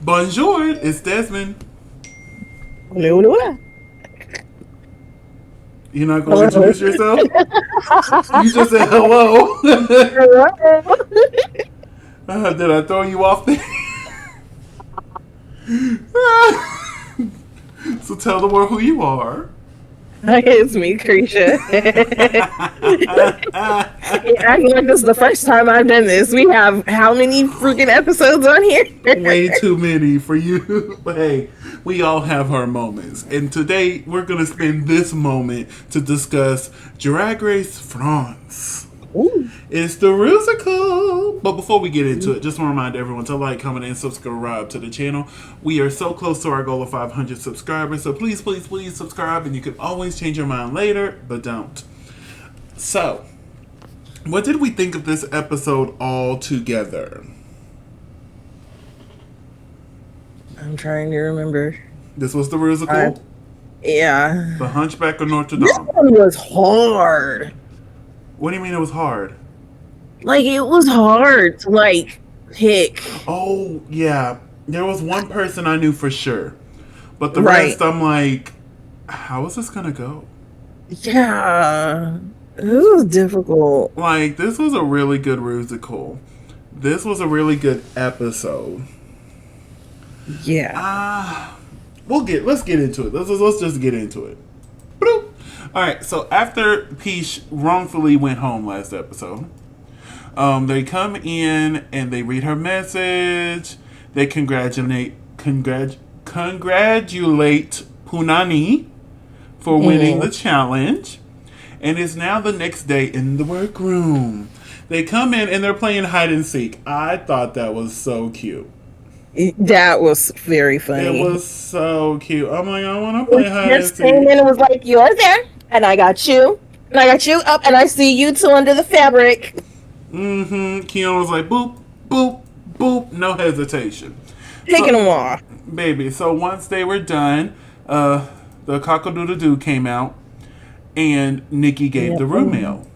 Bonjour, it's Desmond. Hola, hola, You're not going to hola. introduce yourself? You just said hello. Hello. Did I throw you off there? So tell the world who you are. Hi, it's me, Creature. Acting like this is the first time I've done this. We have how many freaking episodes on here? Way too many for you. But hey, we all have our moments. And today we're going to spend this moment to discuss Drag Race France. Ooh. It's the Rusical. But before we get into it, just want to remind everyone to like, comment, and subscribe to the channel. We are so close to our goal of 500 subscribers. So please, please, please subscribe. And you can always change your mind later, but don't. So, what did we think of this episode all together? I'm trying to remember. This was the Rusical. Yeah. The Hunchback of Notre This Dame. one was hard. What do you mean it was hard? Like, it was hard to, pick. Oh, yeah. There was one person I knew for sure. But the Right. rest, I'm like, how is this going to go? Yeah. This was difficult. Like, this was a really good Rusical. This was a really good episode. Yeah. Let's get into it. Let's just get into it. Bloop. All right, so after Peach wrongfully went home last episode, they come in and they read her message. They congratulate Punani for winning the challenge. And it's now the next day in the workroom. They come in and they're playing hide and seek. I thought that was so cute. That was very funny. It was so cute. I'm like, I want to play hide and Just seek. came in and was like, "You're there, and I got you, and I got you up, and I see you two under the fabric." Keon was like, boop, boop, boop, no hesitation. Taking them off. Baby, so once they were done, the cock-a-doodle-doo came out, and Nikki gave the room mail.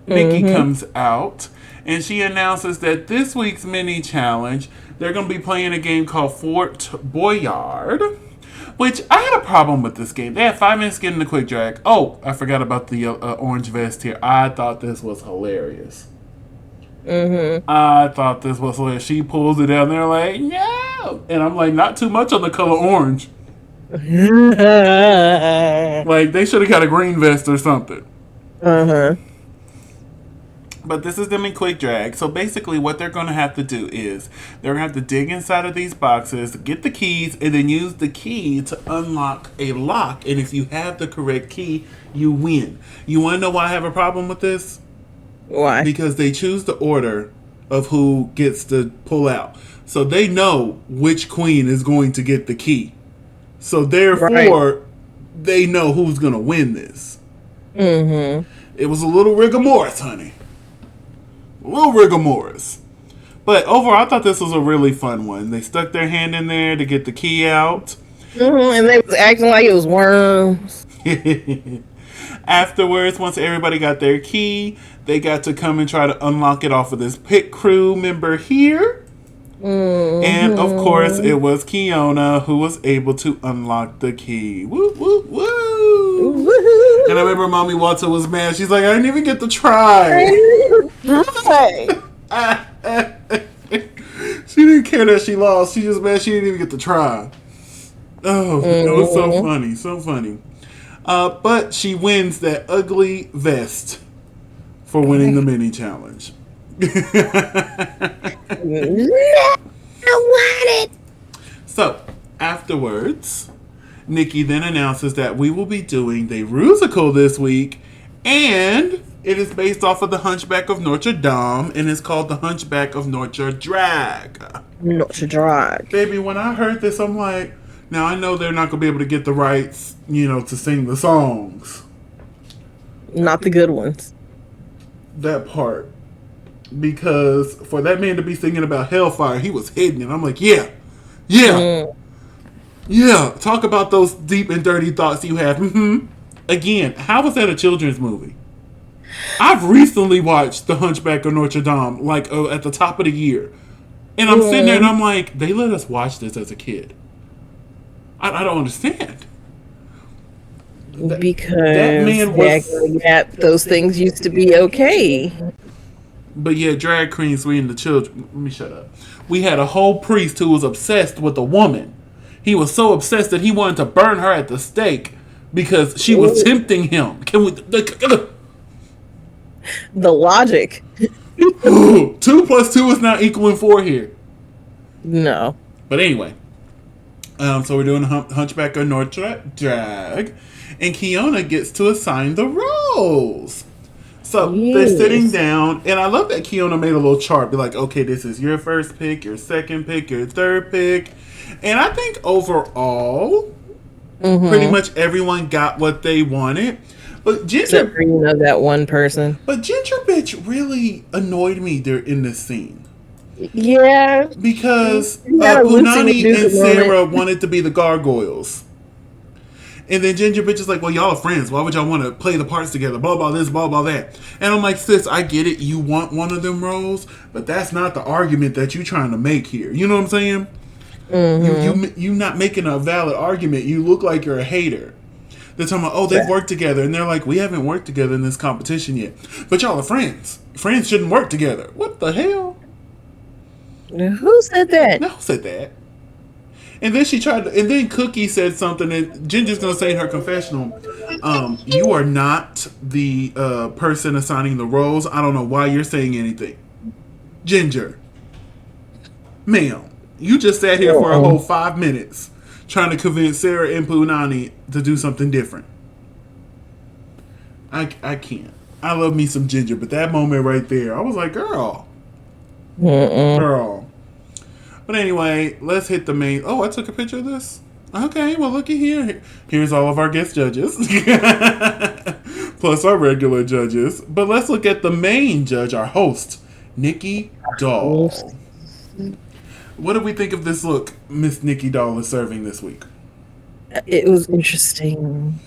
Nikki comes out, and she announces that this week's mini challenge, they're going to be playing a game called Fort Boyard, which I had a problem with this game. They had 5 minutes getting the quick drag. Oh, I forgot about the orange vest here. I thought this was hilarious. I thought this was hilarious. She pulls it out, and they're like, no! And I'm like, not too much on the color orange. Like, they should have got a green vest or something. But this is them in quick drag. So basically what they're going to have to do is they're going to have to dig inside of these boxes, get the keys, and then use the key to unlock a lock. And if you have the correct key, you win. You want to know why I have a problem with this? Why? Because they choose the order of who gets to pull out. So they know which queen is going to get the key. So therefore, they know who's going to win this. It was a little rigor mortis, honey. A little rigor mortis. But overall, I thought this was a really fun one. They stuck their hand in there to get the key out. And they was acting like it was worms. Afterwards, once everybody got their key, they got to come and try to unlock it off of this pit crew member here. And of course, it was Kiona who was able to unlock the key. Woo, woo, woo. Woo-hoo. And I remember Mommy Walter was mad. She's like, I didn't even get to try. She didn't care that she lost. She just mad she didn't even get to try. Oh, it was so funny. So funny. But she wins that ugly vest for winning the mini challenge. I want it. So, afterwards, Nikki then announces that we will be doing the Rusical this week, and it is based off of the Hunchback of Notre Dame, and it's called the Hunchback of Notre Drag. Notre Drag. Baby, when I heard this, I'm like, now I know they're not going to be able to get the rights, to sing the songs. Not the good ones. That part. Because for that man to be singing about hellfire, he was hidden, and I'm like, yeah. Talk about those deep and dirty thoughts you have. Again, how was that a children's movie? I've recently watched The Hunchback of Notre Dame, at the top of the year. And I'm sitting there and I'm like, they let us watch this as a kid. I don't understand. That Because man was. those things used to be okay. But yeah, drag queens, we and the children. Let me shut up. We had a whole priest who was obsessed with a woman. He was so obsessed that he wanted to burn her at the stake because she was tempting him. Can we? The logic. 2 plus 2 is not equaling 4 here. No. But anyway, so we're doing Hunchback of Notre drag, and Kiona gets to assign the roles. So they're sitting down, and I love that Kiona made a little chart. Be like, okay, this is your first pick, your second pick, your third pick. And I think overall, pretty much everyone got what they wanted. But Except for, that one person. But Ginger Bitch really annoyed me there in this scene. Yeah. Because Punani and Sarah wanted to be the gargoyles. And then Ginger Bitch is like, well, y'all are friends. Why would y'all want to play the parts together? Blah, blah, this, blah, blah, that. And I'm like, sis, I get it. You want one of them roles, but that's not the argument that you're trying to make here. You know what I'm saying? You not making a valid argument. You look like you're a hater. They're talking about, oh, they've worked together. And they're like, we haven't worked together in this competition yet. But y'all are friends. Friends shouldn't work together. What the hell? Who said that? No, who said that? And then and then Cookie said something, and Ginger's going to say in her confessional, you are not the person assigning the roles. I don't know why you're saying anything. Ginger. Ma'am, you just sat here for a whole 5 minutes trying to convince Sarah and Punani to do something different. I can't. I love me some Ginger, but that moment right there, I was like, girl. Girl. But anyway, let's hit the main. Oh, I took a picture of this? Okay, well, looky here. Here's all of our guest judges. Plus our regular judges. But let's look at the main judge, our host, Nikki Doll. What do we think of this look Miss Nikki Doll is serving this week? It was interesting.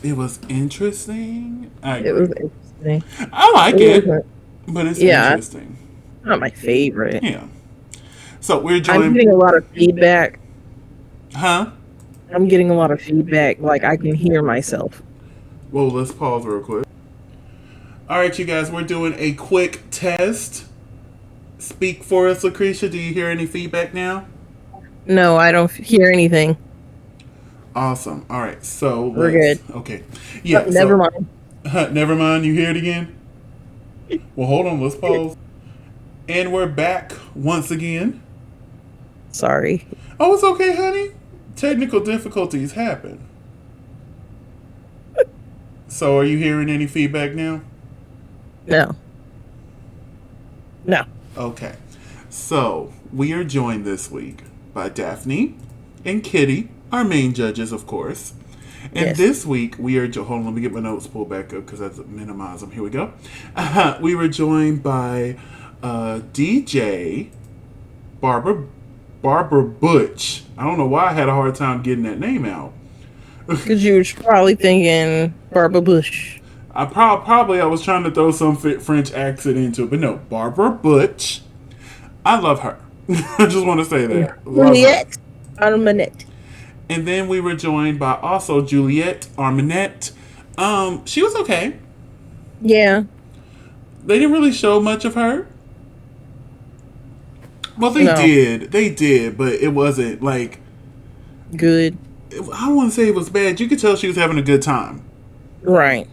It was interesting? It was interesting. I like it, but it's interesting. Not my favorite. Yeah. So we're joined. I'm getting a lot of feedback. Huh? I'm getting a lot of feedback. Like, I can hear myself. Well, let's pause real quick. All right, you guys, we're doing a quick test. Speak for us, LaCresha. Do you hear any feedback now? No, I don't hear anything. Awesome. All right, so we're good. Okay. Yeah. Never mind. Never mind. You hear it again? Well, hold on. Let's pause. And we're back once again. Sorry. Oh, it's okay, honey. Technical difficulties happen. So, are you hearing any feedback now? No. No. Okay. So, we are joined this week by Daphne and Kitty, our main judges, of course. And this week, we are... Hold on, let me get my notes pulled back up because I have to minimize them. Here we go. We were joined by DJ Barbara Butch. I don't know why I had a hard time getting that name out. Because you were probably thinking Barbara Bush. I was trying to throw some French accent into it, but no, Barbara Butch. I love her. I just want to say that. Juliette Armanet. And then we were joined by also Juliette Armanet. She was okay. Yeah. They didn't really show much of her. Well, they did, but it wasn't like good. I don't want to say it was bad. You could tell she was having a good time. Right.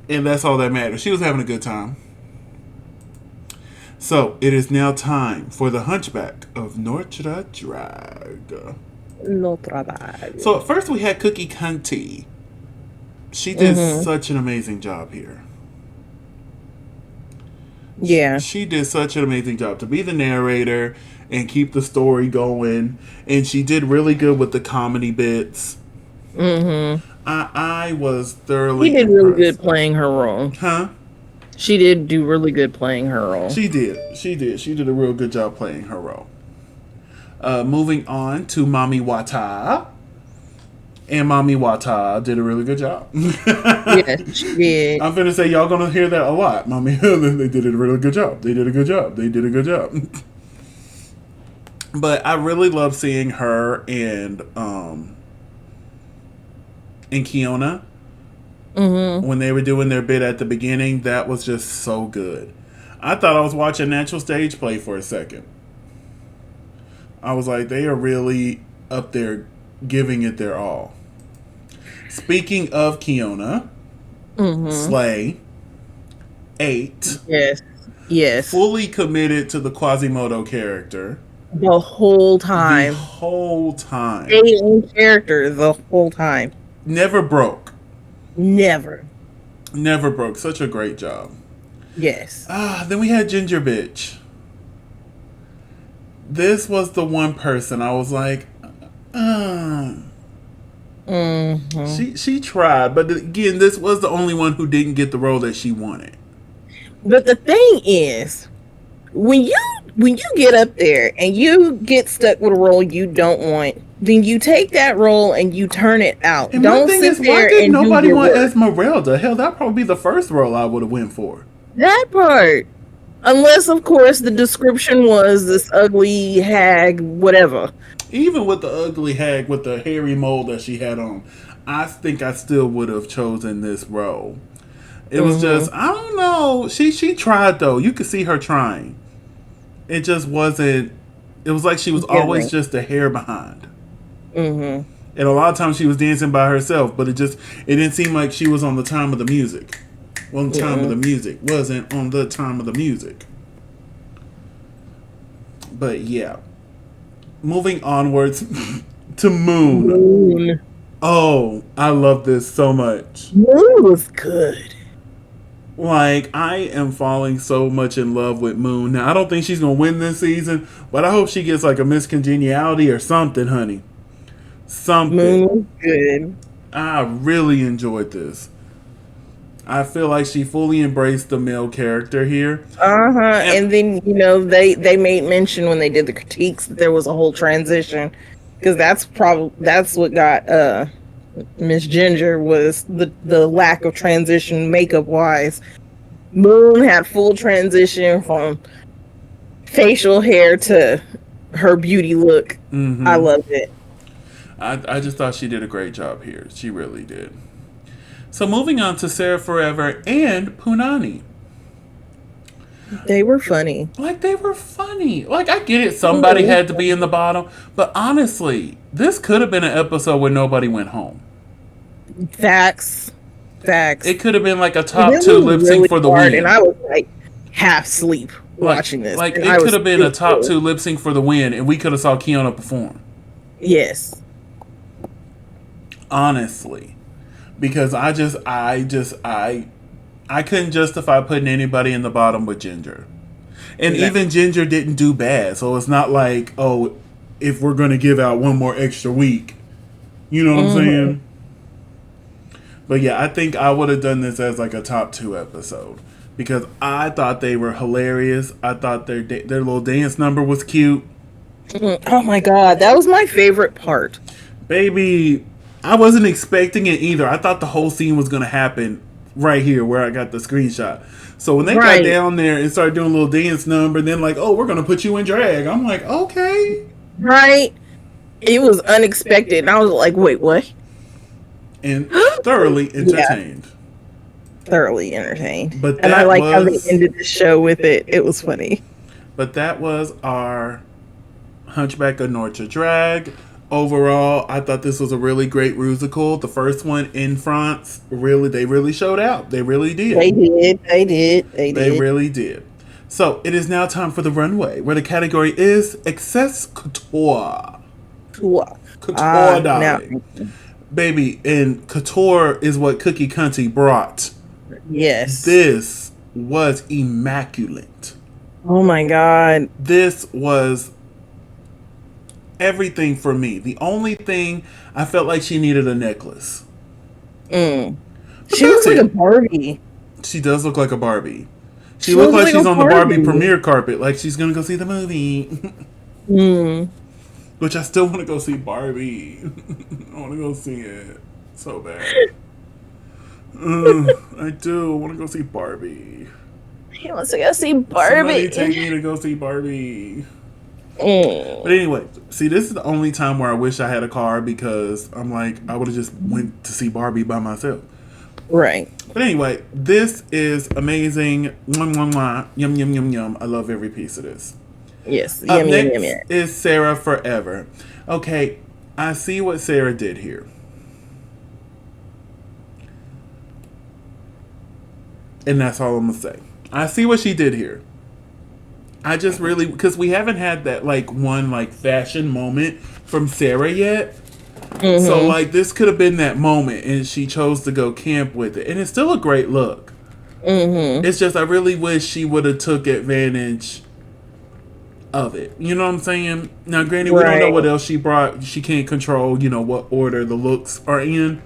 And that's all that matters. She was having a good time. So, it is now time for the Hunchback of Notre drag. Notre drag. So, at first we had Cookie Cunty. She did such an amazing job here. Yeah. She did such an amazing job to be the narrator and keep the story going. And she did really good with the comedy bits. I was thoroughly She did really good playing her role. Huh? She did do really good playing her role. She did. She did a real good job playing her role. Moving on to Mami Wata. And Mami Wata did a really good job. Yes, she did. I'm finna say y'all gonna hear that a lot, Mami. They did a really good job. They did a good job. They did a good job. But I really love seeing her and Kiona Mm-hmm. when they were doing their bit at the beginning. That was just so good. I thought I was watching natural stage play for a second. I was like, they are really up there giving it their all. Speaking of Kiona, Mm-hmm. Slay, 8, Yes. Yes. fully committed to the Quasimodo character The whole the time. whole time. Stay in character the whole time. Never broke. Never. Never broke. Such a great job. Yes. Then we had Ginger Bitch. This was the one person I was like, Mm-hmm. she tried, but again, this was the only one who didn't get the role that she wanted. But the thing is, when you get up there and you get stuck with a role you don't want, then you take that role and you turn it out. And my Don't thing sit is, why there did and do nobody your want work. Esmeralda? Hell, that'd probably be the first role I would have went for. That part. Unless, of course, the description was this ugly hag, whatever. Even with the ugly hag with the hairy mole that she had on, I think I still would have chosen this role. It was just, I don't know. She tried though. You could see her trying. It just wasn't. It was like she was always Giving. just a hair behind. Mm-hmm. And a lot of times she was dancing by herself, but it didn't seem like she was on the time of the music. On the time of the music. Wasn't on the time of the music. But yeah. Moving onwards to Moon. Moon. Oh, I love this so much. Moon was good. Like, I am falling so much in love with Moon. Now, I don't think she's going to win this season, but I hope she gets like a Miss Congeniality or something, honey. Something. Moon was good. I really enjoyed this. I feel like she fully embraced the male character here. And then they made mention when they did the critiques that there was a whole transition, because that's what got Miss Ginger was the lack of transition makeup wise. Moon had full transition from facial hair to her beauty look. Mm-hmm. I loved it. I just thought she did a great job here. She really did. So moving on to Sarah Forever and Punani. They were funny. Like, they were funny. Like, I get it. Somebody had to be in the bottom. But honestly, this could have been an episode where nobody went home. Facts. It could have been like a top 2 lip sync for the win. And I was like half asleep watching this. Like, and it could have been a top 2 lip sync for the win, and we could have saw Kiona perform. Yes. Honestly. Because I couldn't justify putting anybody in the bottom with Ginger. And even Ginger didn't do bad. So it's not like, oh, if we're going to give out one more extra week. You know what I'm saying? But yeah, I think I would have done this as like a top 2 episode. Because I thought they were hilarious. I thought their little dance number was cute. Oh my God. That was my favorite part. Baby, I wasn't expecting it either. I thought the whole scene was going to happen right here where I got the screenshot. So when they got down there and started doing a little dance number, then like, oh, we're going to put you in drag. I'm like, okay. Right. It was unexpected. And I was like, wait, what? And thoroughly entertained. Yeah. Thoroughly entertained. But and I like how they ended the show with it. It was funny. But that was our Hunchback of Notre drag. Overall, I thought this was a really great Rusical. The first one in France, they really showed out. They really did. They did. They really did. So, it is now time for the runway, where the category is Excess Couture. Couture, darling. Baby, and Couture is what Cookie Cunty brought. Yes. This was immaculate. Oh my God. This was everything for me. The only thing, I felt like she needed a necklace. She looks like a Barbie. She does look like a Barbie. She looks like she's on the Barbie premiere carpet, like she's gonna go see the movie. Which I still want to go see Barbie. I want to go see it so bad. I do. I want to go see Barbie. He wants to go see Barbie. Somebody take me to go see Barbie. But anyway, see, this is the only time where I wish I had a car because I'm like, I would have just went to see Barbie by myself. Right. But anyway, this is amazing. Mwah, mwah, mwah. Yum, yum, yum, yum. I love every piece of this. Yes. Up Yum, yum, next yum, yum. is Sarah Forever. Okay, I see what Sarah did here. And that's all I'm going to say. I see what she did here. I just really, because we haven't had that like one like fashion moment from Sarah yet. Mm-hmm. So like this could have been that moment, and she chose to go camp with it, and it's still a great look. Mm-hmm. It's just I really wish she would have took advantage of it. You know what I'm saying? Now, granted, we don't know what else she brought. She can't control, what order the looks are in.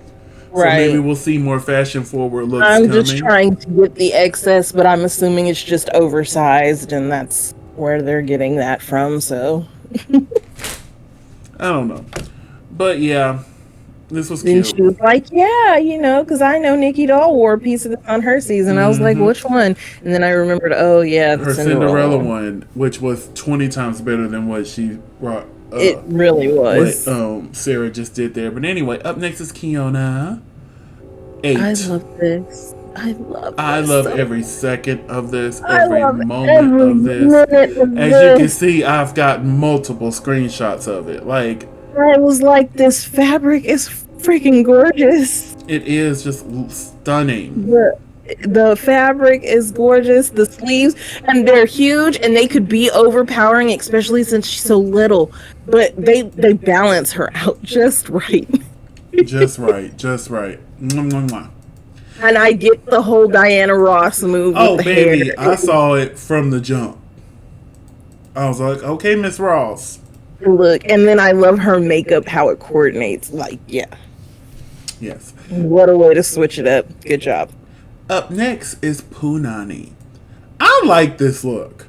So maybe we'll see more fashion forward looks I'm coming. just trying to get the excess, but I'm assuming it's just oversized, and that's where they're getting that from, so. I don't know. But yeah, this was then cute. She was like, yeah, because I know Nikki Doll wore a piece of this on her season. I was like, which one? And then I remembered, oh yeah, the her Cinderella one, which was 20 times better than what she brought. It really was. What Sarah just did there. But anyway, up next is Kiona. 8. I love this. I love every second of this, every moment of this. As you can see, I've got multiple screenshots of it. Like, I was like, this fabric is freaking gorgeous. It is just stunning. The fabric is gorgeous. The sleeves, and they're huge, and they could be overpowering, especially since she's so little. But they balance her out just right. Just right. Mwah, mwah, mwah. And I get the whole Diana Ross move. Oh, baby, hair. I saw it from the jump. I was like, okay, Miss Ross. Look, and then I love her makeup, how it coordinates. Like, yeah. Yes. What a way to switch it up. Good job. Up next is Punani. I like this look.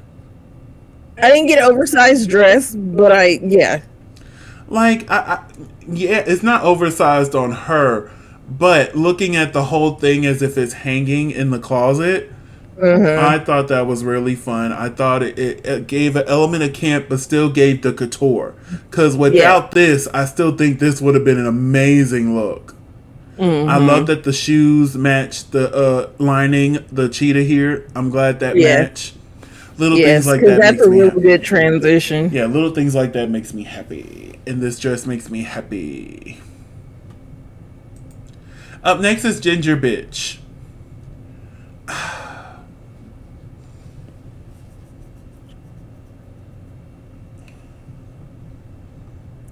I didn't get an oversized dress, but yeah. Like, yeah, it's not oversized on her, but looking at the whole thing as if it's hanging in the closet, I thought that was really fun. I thought it gave an element of camp, but still gave the couture. Because without this, I still think this would have been an amazing look. I love that the shoes match the lining, the cheetah here. I'm glad that match. Little things like that. That's a really good transition. Yeah, little things like that makes me happy. And this dress makes me happy. Up next is Ginger Bitch.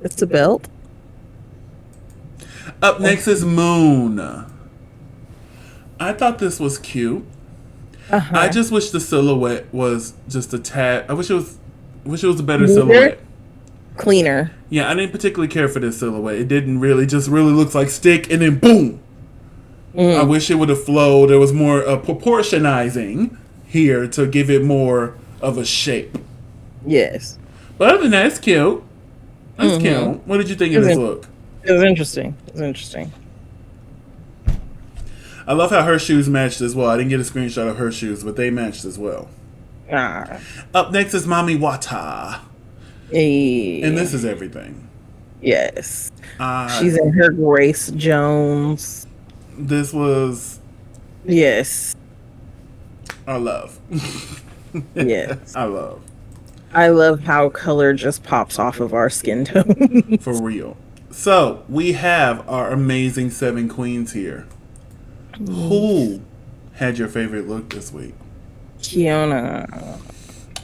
It's a belt. Up next is Moon. I thought this was cute. I just wish the silhouette was just a tad. I wish it was a better silhouette. Cleaner. Yeah, I didn't particularly care for this silhouette. It didn't really looks like stick and then boom. I wish it would have flowed. There was more proportionizing here to give it more of a shape. Yes. But other than that, it's cute. That's cute. What did you think of this look? It was interesting. I love how her shoes matched as well. I didn't get a screenshot of her shoes, but they matched as well. Up next is Mami Wata. Hey. And this is everything. Yes. She's in her Grace Jones. This was... Yes. I love. Yes. I love how color just pops off of our skin tone. For real. So, we have our amazing 7 queens here. Who had your favorite look this week? Kiona.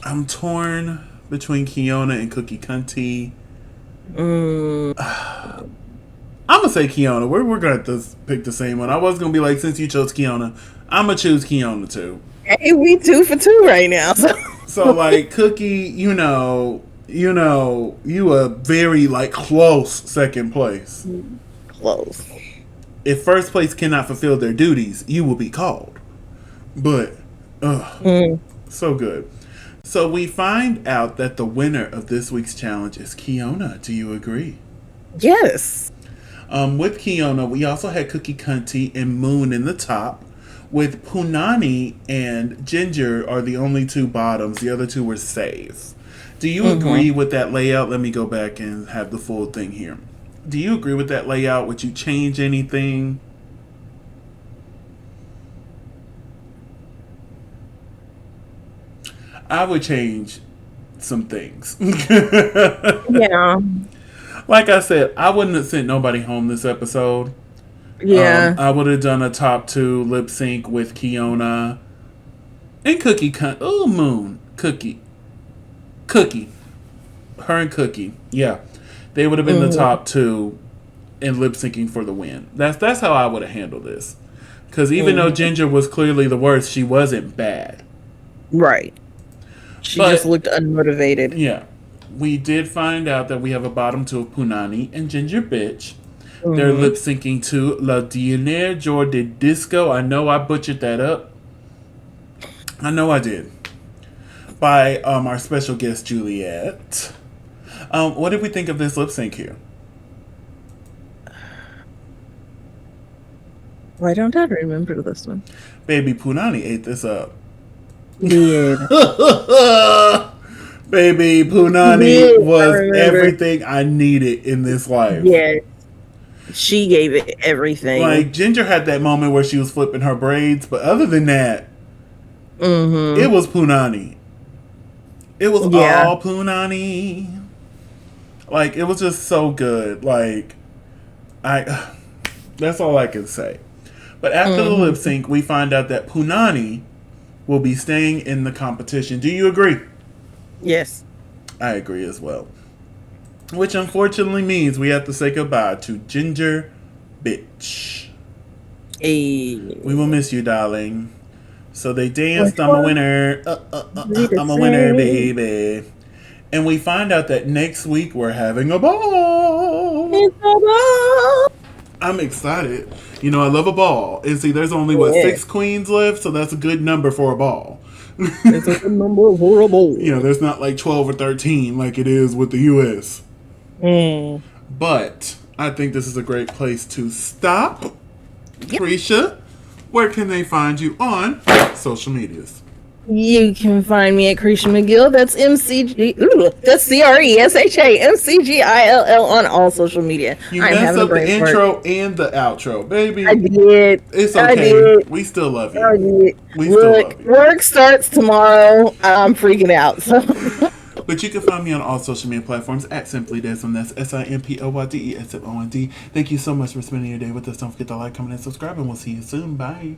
I'm torn between Kiona and Cookie Cunty. I'm going to say Kiona. We're going to have to pick the same one. I was going to be like, since you chose Kiona, I'm going to choose Kiona too. Hey, we 2 for 2 right now. So like, Cookie, you a very, like, close second place. Close. If first place cannot fulfill their duties, you will be called. But, so good. So we find out that the winner of this week's challenge is Kiona. Do you agree? Yes. With Kiona, we also had Cookie Cunty and Moon in the top. With Punani and Ginger are the only 2 bottoms. The other 2 were safe. Do you agree with that layout? Let me go back and have the full thing here. Do you agree with that layout? Would you change anything? I would change some things. Yeah. Like I said, I wouldn't have sent nobody home this episode. Yeah. I would have done a top 2 lip sync with Kiona and Cookie. Oh, Moon. Cookie. Her and Cookie. Yeah. They would have been the top 2 in lip syncing for the win. That's how I would have handled this. Because even though Ginger was clearly the worst, she wasn't bad. Right. She just looked unmotivated. Yeah. We did find out that we have a bottom 2 of Punani and Ginger Bitch. They're lip syncing to La Dionere Jour de Disco. I know I butchered that up. I know I did. By our special guest, Juliet. What did we think of this lip sync here? Why don't I remember this one? Baby, Punani ate this up. Yeah. Baby, Punani was everything I needed in this life. Yeah. She gave it everything. Like, Ginger had that moment where she was flipping her braids, but other than that, it was Punani. It was all Punani. Like, it was just so good. Like, that's all I can say. But after the lip sync, we find out that Punani will be staying in the competition. Do you agree? Yes. I agree as well. Which unfortunately means we have to say goodbye to Ginger Bitch. Hey. We will miss you, darling. So they danced, I'm a winner. I'm a winner, baby. And we find out that next week we're having a ball. It's a ball. I'm excited. You know, I love a ball. And see, there's only, 6 queens left, so that's a good number for a ball. It's a good number for a ball. You know, there's not like 12 or 13 like it is with the U.S. But I think this is a great place to stop. Yep. Crecia, where can they find you on social medias? You can find me at Crecia McGill. That's that's CRESHA MCGILL on all social media. You messed up the intro and the outro, baby. I did. It's okay. I did. We still love you. I did. We still love you. Work starts tomorrow. I'm freaking out. So. But you can find me on all social media platforms at Simply Desmond. That's SIMPLYDESMOND. Thank you so much for spending your day with us. Don't forget to like, comment, and subscribe, and we'll see you soon. Bye.